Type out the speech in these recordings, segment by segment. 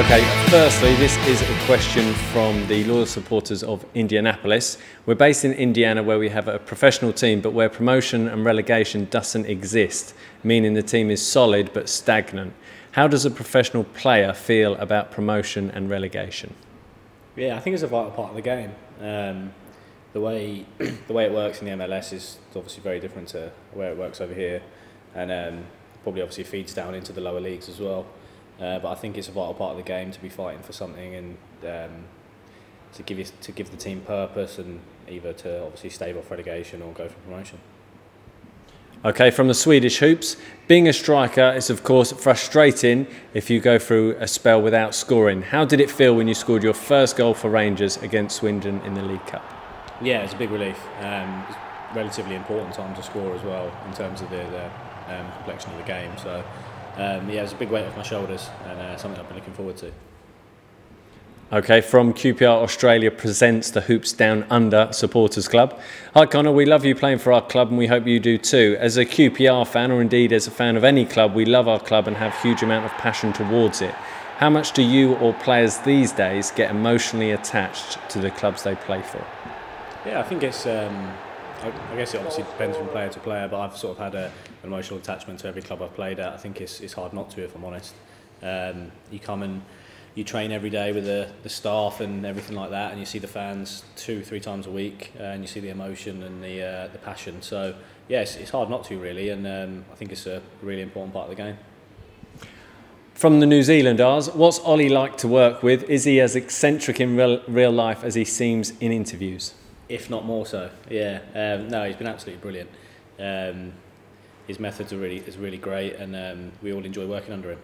Okay, firstly, this is a question from the loyal supporters of Indianapolis. We're based in Indiana where we have a professional team, but where promotion and relegation doesn't exist, meaning the team is solid but stagnant. How does a professional player feel about promotion and relegation? Yeah, I think it's a vital part of the game. The way it works in the MLS is obviously very different to where it works over here, and probably obviously feeds down into the lower leagues as well. But I think it's a vital part of the game to be fighting for something and to give the team purpose, and either to obviously stave off relegation or go for promotion. Okay, from the Swedish hoops, being a striker is of course frustrating if you go through a spell without scoring. How did it feel when you scored your first goal for Rangers against Swindon in the League Cup? Yeah, it's a big relief. It's relatively important time to score as well in terms of the complexion of the game. So yeah, it's a big weight off my shoulders, and something I've been looking forward to. Okay, from QPR Australia presents the Hoops Down Under Supporters Club. Hi Conor, we love you playing for our club and we hope you do too. As a QPR fan, or indeed as a fan of any club, we love our club and have a huge amount of passion towards it. How much do you or players these days get emotionally attached to the clubs they play for? Yeah, I think it's, I guess it obviously depends from player to player, but I've sort of had an emotional attachment to every club I've played at. I think it's hard not to, if I'm honest. You come and you train every day with the staff and everything like that, and you see the fans 2-3 times a week, and you see the emotion and the passion. So yes, it's hard not to really, and I think it's a really important part of the game. From the New Zealanders, what's Ollie like to work with? Is he as eccentric in real life as he seems in interviews? If not more so, yeah. No, he's been absolutely brilliant. His methods are really great, and we all enjoy working under him.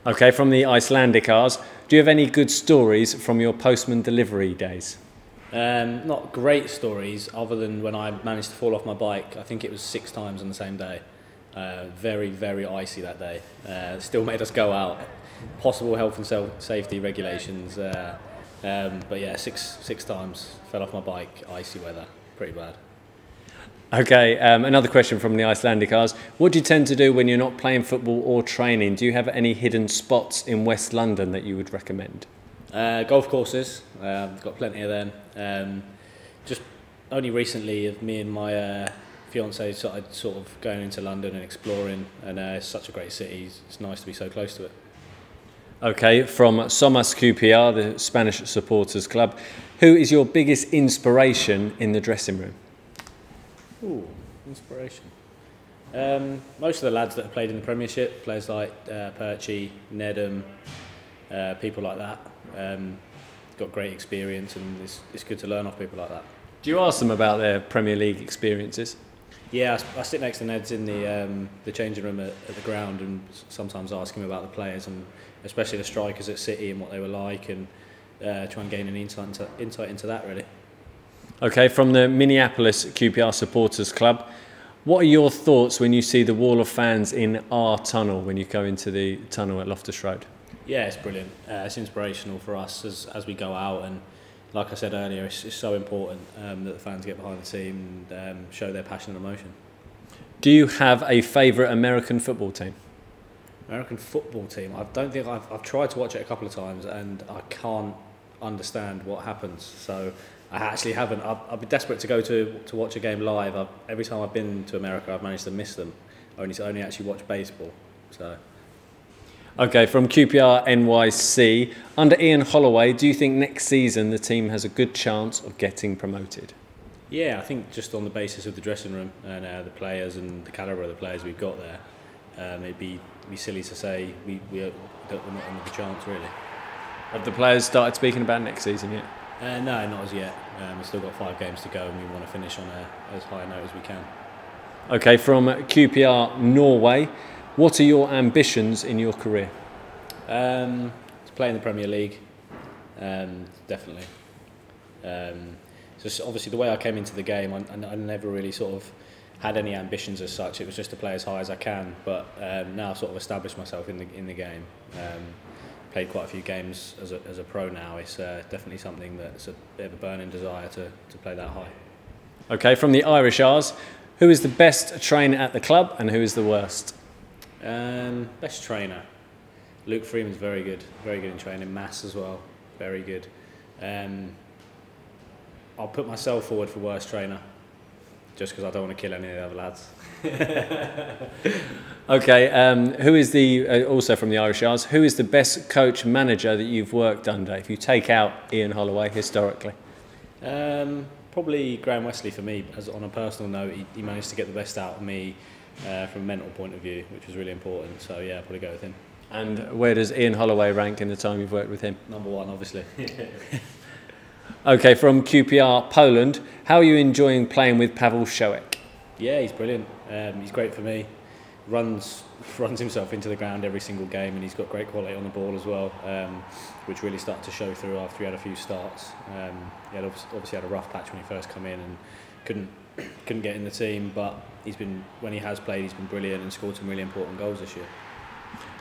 Okay, from the Icelandicars, do you have any good stories from your postman delivery days? Not great stories, other than when I managed to fall off my bike. I think it was 6 times on the same day. Very, very icy that day. Still made us go out. Possible health and safety regulations. But yeah, six times fell off my bike, icy weather, pretty bad. Okay, another question from the Icelandicars. What do you tend to do when you're not playing football or training? Do you have any hidden spots in West London that you would recommend? Golf courses, got plenty of them. Just only recently, me and my fiance started sort of going into London and exploring, and it's such a great city. It's nice to be so close to it. Okay, from OfficialQPR, the Spanish supporters club, who is your biggest inspiration in the dressing room? Ooh, inspiration. Most of the lads that have played in the Premiership, players like Perchi, Nedum, people like that, got great experience, and it's good to learn off people like that. Do you ask them about their Premier League experiences? Yeah, I sit next to Neds in the changing room at the ground, and sometimes ask him about the players, and especially the strikers at City and what they were like, and try and gain an insight into that really. Okay, from the Minneapolis QPR Supporters Club, what are your thoughts when you see the wall of fans in our tunnel when you go into the tunnel at Loftus Road? Yeah, it's brilliant. It's inspirational for us as we go out, and like I said earlier, it's so important that the fans get behind the team and show their passion and emotion. Do you have a favourite American football team? American football team? I don't think I've tried to watch it a couple of times, and I can't understand what happens. So I actually haven't. I've been desperate to go to watch a game live. Every time I've been to America, I've managed to miss them. Only actually watch baseball. So. Okay, from QPR NYC, under Ian Holloway, do you think next season the team has a good chance of getting promoted? Yeah, I think just on the basis of the dressing room and the players and the calibre of the players we've got there, it'd be silly to say we're not another chance really. Have the players started speaking about next season yet? No, not as yet. We've still got 5 games to go, and we want to finish on as high a note as we can. Okay, from QPR Norway, what are your ambitions in your career? To play in the Premier League, definitely. So obviously the way I came into the game, I never really sort of had any ambitions as such. It was just to play as high as I can. But now I've sort of established myself in the game. Played quite a few games as a pro now. It's definitely something that's a bit of a burning desire to play that high. Okay, from the Irish R's, who is the best trainer at the club and who is the worst? Best trainer. Luke Freeman's very good in training. Mass as well, very good. I'll put myself forward for worst trainer, just because I don't want to kill any of the other lads. Okay, who is the, also from the Irish Isles, who is the best coach manager that you've worked under, if you take out Ian Holloway historically? Probably Graham Westley for me. As on a personal note, he managed to get the best out of me from a mental point of view, which was really important. So yeah, I'll probably go with him. And where does Ian Holloway rank in the time you've worked with him? Number one, obviously. Okay, from QPR Poland, how are you enjoying playing with Paweł Szołek? Yeah, he's brilliant. He's great for me. Runs himself into the ground every single game, and he's got great quality on the ball as well, which really started to show through after he had a few starts. He had obviously had a rough patch when he first came in and couldn't get in the team, but when he has played, he's been brilliant and scored some really important goals this year.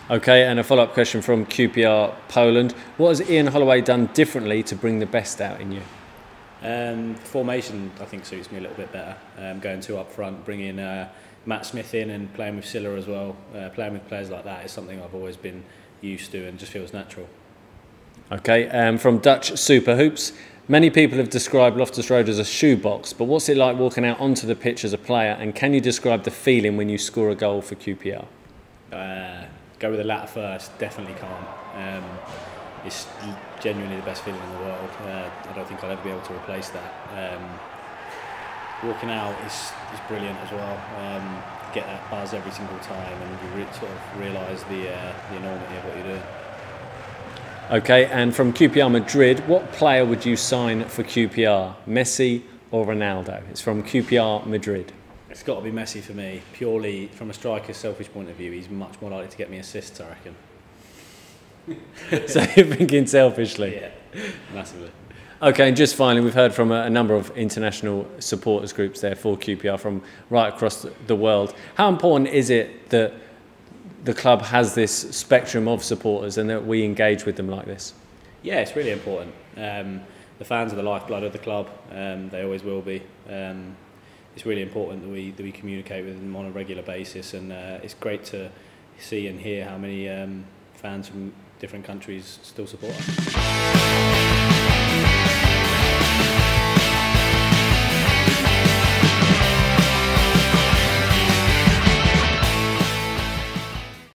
Okay, and a follow-up question from QPR Poland. What has Ian Holloway done differently to bring the best out in you? Formation, I think, suits me a little bit better. Going two up front, bringing Matt Smith in and playing with Silla as well. Playing with players like that is something I've always been used to and just feels natural. Okay, from Dutch Super Hoops. Many people have described Loftus Road as a shoebox, but what's it like walking out onto the pitch as a player, and can you describe the feeling when you score a goal for QPR? Go with the latter first, definitely can't. It's genuinely the best feeling in the world. I don't think I'll ever be able to replace that. Walking out is brilliant as well. Get that buzz every single time, and you sort of realise the enormity of what you're doing. Okay, and from QPR Madrid, what player would you sign for QPR? Messi or Ronaldo? It's from QPR Madrid. It's got to be Messi for me. Purely from a striker's selfish point of view, he's much more likely to get me assists, I reckon. So you're thinking selfishly? Yeah, massively. Okay, and just finally, we've heard from a number of international supporters groups there for QPR from right across the world. How important is it that the club has this spectrum of supporters and that we engage with them like this? Yeah, it's really important. The fans are the lifeblood of the club. They always will be. It's really important that we communicate with them on a regular basis, and it's great to see and hear how many fans from different countries still support us.